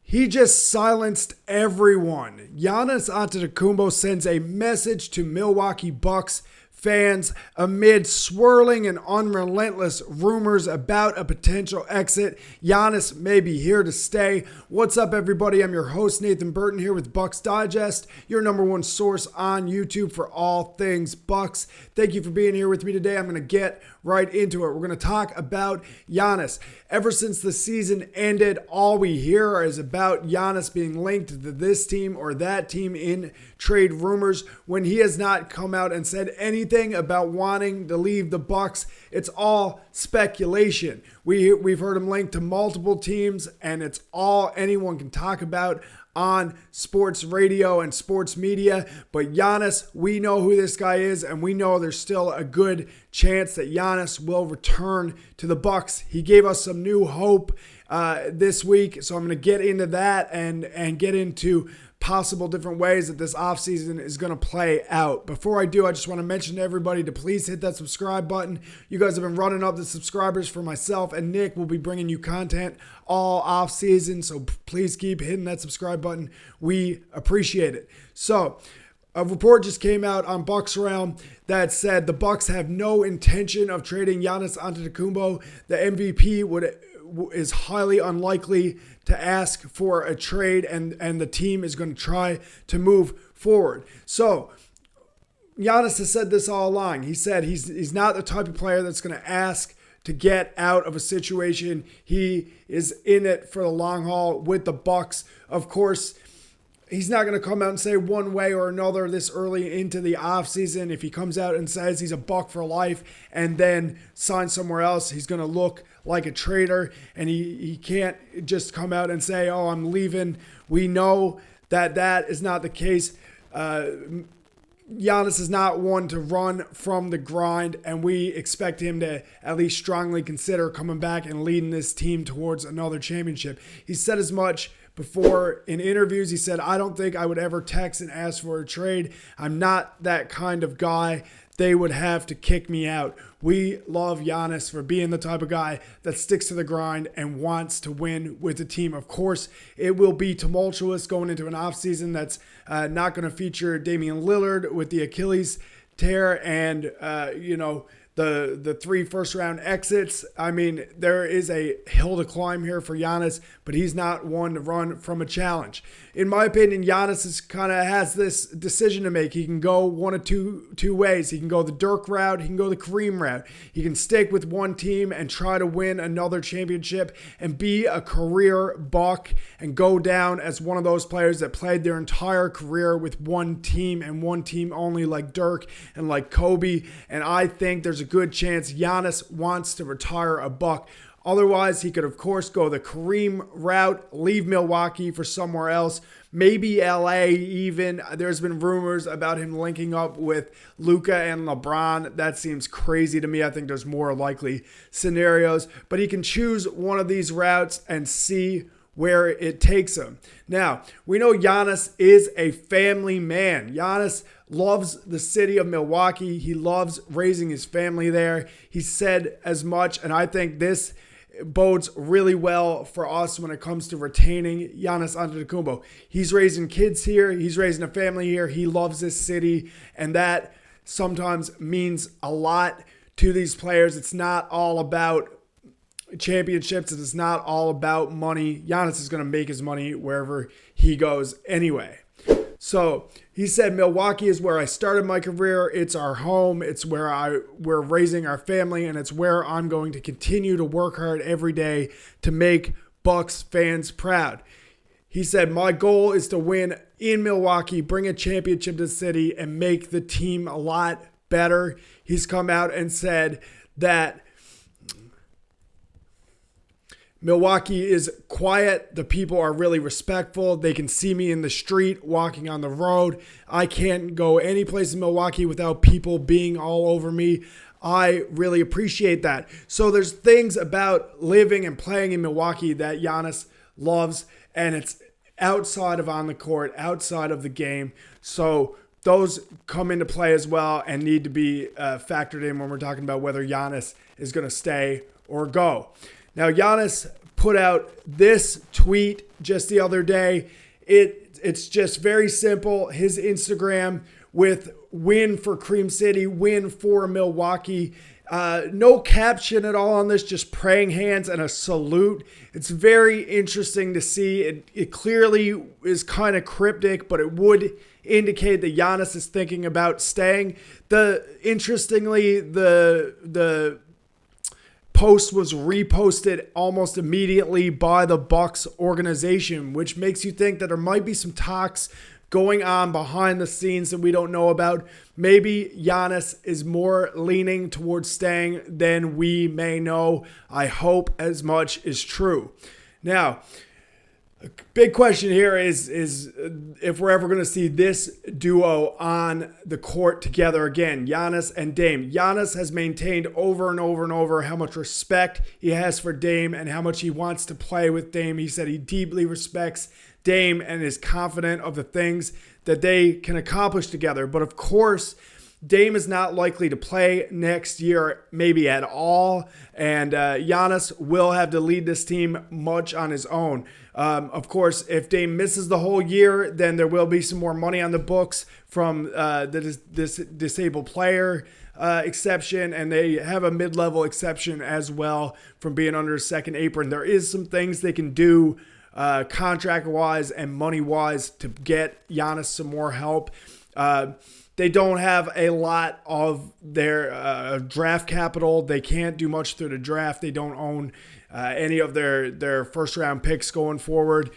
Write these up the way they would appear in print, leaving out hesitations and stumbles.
He just silenced everyone. Giannis Antetokounmpo sends a message to Milwaukee Bucks fans amid swirling and unrelentless rumors about a potential exit. Giannis may be here to stay. What's up, everybody? I'm your host, Nathan Burton, here with Bucks Digest, your number one source on YouTube for all things Bucks. Thank you for being here with me today. I'm going to get right into it. We're going to talk about Giannis. Ever since the season ended, all we hear is about Giannis being linked to this team or that team in trade rumors when he has not come out and said anything about wanting to leave the Bucks. It's all speculation. We've heard him linked to multiple teams, and it's all anyone can talk about on sports radio and sports media. But Giannis, we know who this guy is, and we know there's still a good chance that Giannis will return to the Bucks. He gave us some new hope this week, so I'm going to get into that and get into possible different ways that this offseason is going to play out. Before I do, I just want to mention to everybody to please hit that subscribe button. You guys have been running up the subscribers for myself and Nick. Will be bringing you content all offseason, so please keep hitting that subscribe button. We appreciate it. So, a report just came out on Bucks Realm that said the Bucks have no intention of trading Giannis Antetokounmpo. The MVP is highly unlikely to ask for a trade, and the team is going to try to move forward. So Giannis has said this all along. He said he's not the type of player that's going to ask to get out of a situation. He is in it for the long haul with the Bucks. Of course, he's not going to come out and say one way or another this early into the offseason. If he comes out and says he's a Buck for life and then signs somewhere else, he's going to look like a traitor, and he can't just come out and say, oh, I'm leaving. We know that is not the case. Giannis is not one to run from the grind, and we expect him to at least strongly consider coming back and leading this team towards another championship. He said as much before in interviews. He said, I don't think I would ever text and ask for a trade. I'm not that kind of guy. They would have to kick me out. We love Giannis for being the type of guy that sticks to the grind and wants to win with the team. Of course, it will be tumultuous going into an offseason that's not going to feature Damian Lillard with the Achilles tear and, the 3 first-round exits. I mean, there is a hill to climb here for Giannis, but he's not one to run from a challenge. In my opinion, Giannis kind of has this decision to make. He can go one of two ways. He can go the Dirk route. He can go the Kareem route. He can stick with one team and try to win another championship and be a career Buck and go down as one of those players that played their entire career with one team and one team only, like Dirk and like Kobe. And I think there's a good chance Giannis wants to retire a Buck. Otherwise, he could, of course, go the Kareem route, leave Milwaukee for somewhere else, maybe LA even. There's been rumors about him linking up with Luka and LeBron. That seems crazy to me. I think there's more likely scenarios. But he can choose one of these routes and see where it takes him. Now, we know Giannis is a family man. Giannis loves the city of Milwaukee. He loves raising his family there. He said as much, and I think this bodes really well for us when it comes to retaining Giannis Antetokounmpo. He's raising kids here. He's raising a family here. He loves this city, and that sometimes means a lot to these players. It's not all about championships. It is not all about money. Giannis is going to make his money wherever he goes anyway. So he said, Milwaukee is where I started my career. It's our home. It's where we're raising our family, and it's where I'm going to continue to work hard every day to make Bucks fans proud. He said, my goal is to win in Milwaukee, bring a championship to the city, and make the team a lot better. He's come out and said that Milwaukee is quiet. The people are really respectful. They can see me in the street, walking on the road. I can't go any place in Milwaukee without people being all over me. I really appreciate that. So there's things about living and playing in Milwaukee that Giannis loves, and it's outside of on the court, outside of the game. So those come into play as well and need to be factored in when we're talking about whether Giannis is going to stay or go. Now, Giannis put out this tweet just the other day. It's just very simple. His Instagram with win for Cream City, win for Milwaukee. No caption at all on this, just praying hands and a salute. It's very interesting to see. It clearly is kind of cryptic, but it would indicate that Giannis is thinking about staying. Interestingly, the post was reposted almost immediately by the Bucks organization, which makes you think that there might be some talks going on behind the scenes that we don't know about. Maybe Giannis is more leaning towards staying than we may know. I hope as much is true. Now, a big question here is if we're ever going to see this duo on the court together again, Giannis and Dame. Giannis has maintained over and over and over how much respect he has for Dame and how much he wants to play with Dame. He said he deeply respects Dame and is confident of the things that they can accomplish together. But of course, Dame is not likely to play next year, maybe at all, and Giannis will have to lead this team much on his own. Of course, if Dame misses the whole year, then there will be some more money on the books from this disabled player exception, and they have a mid-level exception as well from being under a second apron. There is some things they can do contract-wise and money-wise to get Giannis some more help. They don't have a lot of their draft capital. They can't do much through the draft. They don't own any of their first-round picks going forward.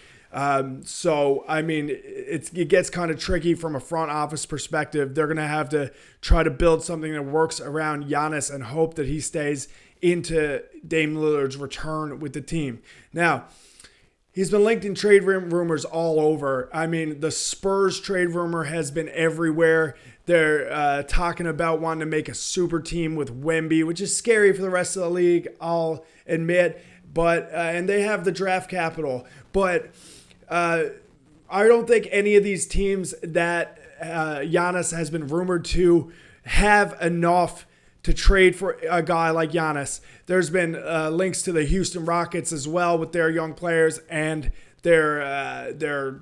So, I mean, it gets kind of tricky from a front office perspective. They're going to have to try to build something that works around Giannis and hope that he stays into Dame Lillard's return with the team. Now, he's been linked in trade rumors all over. I mean, the Spurs trade rumor has been everywhere. They're talking about wanting to make a super team with Wemby, which is scary for the rest of the league, I'll admit. But and they have the draft capital. But I don't think any of these teams that Giannis has been rumored to have enough to trade for a guy like Giannis. There's been links to the Houston Rockets as well with their young players and their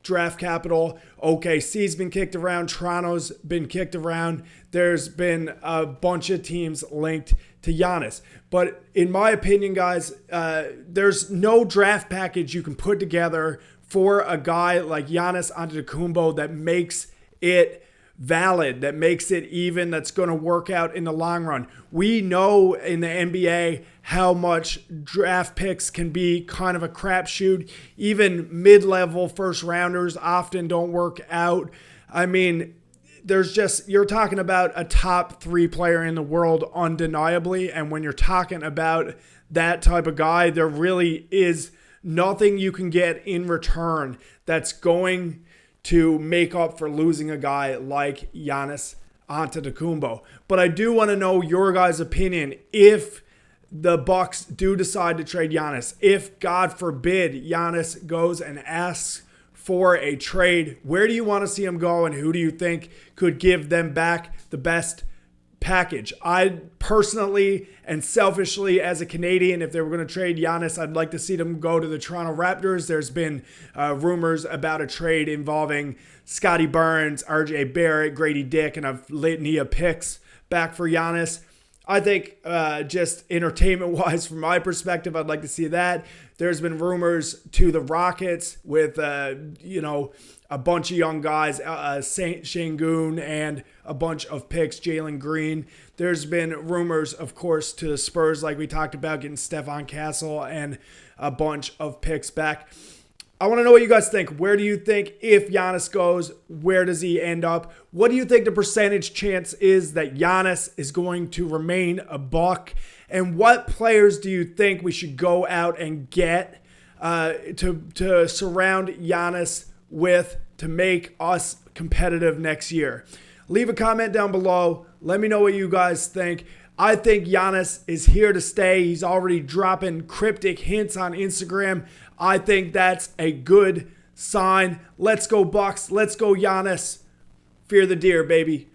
draft capital. OKC's been kicked around. Toronto's been kicked around. There's been a bunch of teams linked to Giannis. But in my opinion, guys, there's no draft package you can put together for a guy like Giannis Antetokounmpo that makes it valid, that makes it even, that's going to work out in the long run. We know in the NBA how much draft picks can be kind of a crapshoot. Even mid-level first rounders often don't work out. I mean, you're talking about a top 3 player in the world undeniably. And when you're talking about that type of guy, there really is nothing you can get in return that's going to make up for losing a guy like Giannis Antetokounmpo. But I do want to know your guys' opinion. If the Bucks do decide to trade Giannis, if God forbid Giannis goes and asks for a trade, where do you want to see him go, and who do you think could give them back the best package? I personally and selfishly, as a Canadian, if they were going to trade Giannis, I'd like to see them go to the Toronto Raptors. There's been rumors about a trade involving Scotty Barnes, RJ Barrett, Grady Dick, and a litany of picks back for Giannis. I think just entertainment-wise, from my perspective, I'd like to see that. There's been rumors to the Rockets with, a bunch of young guys, Şengün, and a bunch of picks, Jalen Green. There's been rumors, of course, to the Spurs, like we talked about, getting Stephon Castle and a bunch of picks back. I want to know what you guys think. Where do you think, if Giannis goes, where does he end up? What do you think the percentage chance is that Giannis is going to remain a Buck? And what players do you think we should go out and get to surround Giannis with to make us competitive next year? Leave a comment down below. Let me know what you guys think. I think Giannis is here to stay. He's already dropping cryptic hints on Instagram. I think that's a good sign. Let's go Bucks. Let's go Giannis. Fear the deer, baby.